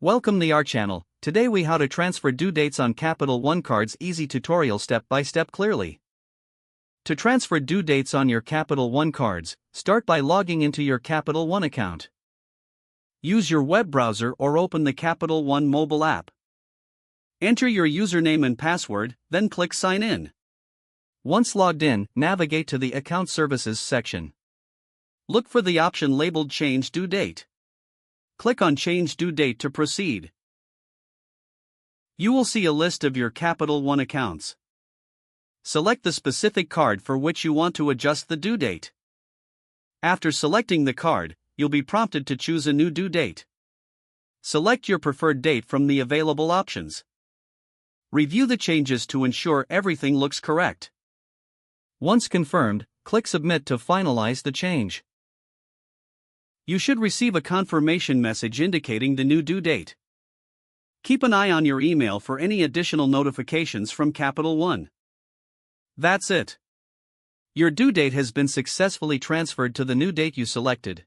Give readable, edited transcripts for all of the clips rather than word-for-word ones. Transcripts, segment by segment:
Welcome to our channel. Today we how to transfer due dates on Capital One cards. Easy tutorial step by step clearly. To transfer due dates on your Capital One cards, start by logging into your Capital One account. Use your web browser or open the Capital One mobile app. Enter your username and password, then click Sign In. Once logged in, navigate to the Account Services section. Look for the option labeled Change Due Date. Click on Change Due Date to proceed. You will see a list of your Capital One accounts. Select the specific card for which you want to adjust the due date. After selecting the card, you'll be prompted to choose a new due date. Select your preferred date from the available options. Review the changes to ensure everything looks correct. Once confirmed, click Submit to finalize the change. You should receive a confirmation message indicating the new due date. Keep an eye on your email for any additional notifications from Capital One. That's it. Your due date has been successfully transferred to the new date you selected.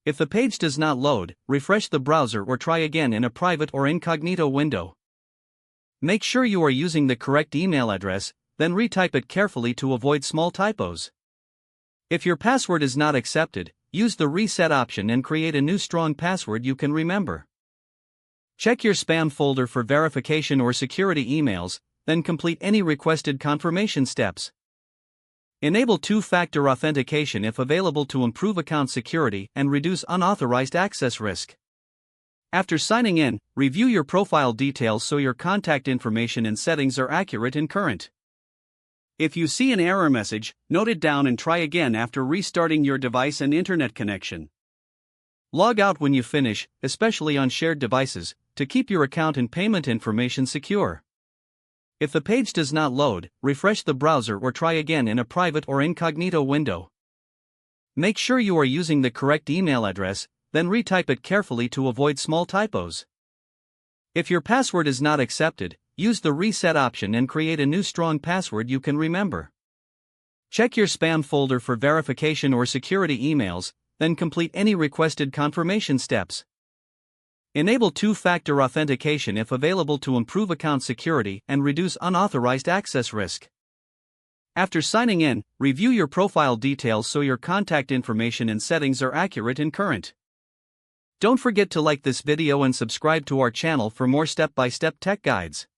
If the page does not load, refresh the browser or try again in a private or incognito window. Make sure you are using the correct email address, then retype it carefully to avoid small typos. If your password is not accepted, use the reset option and create a new strong password you can remember. Check your spam folder for verification or security emails, then complete any requested confirmation steps. Enable two-factor authentication if available to improve account security and reduce unauthorized access risk. After signing in, review your profile details so your contact information and settings are accurate and current. If you see an error message, note it down and try again after restarting your device and internet connection. Log out when you finish, especially on shared devices, to keep your account and payment information secure. If the page does not load, refresh the browser or try again in a private or incognito window. Make sure you are using the correct email address, then retype it carefully to avoid small typos. If your password is not accepted, use the reset option and create a new strong password you can remember. Check your spam folder for verification or security emails, then complete any requested confirmation steps. Enable two-factor authentication if available to improve account security and reduce unauthorized access risk. After signing in, review your profile details so your contact information and settings are accurate and current. Don't forget to like this video and subscribe to our channel for more step-by-step tech guides.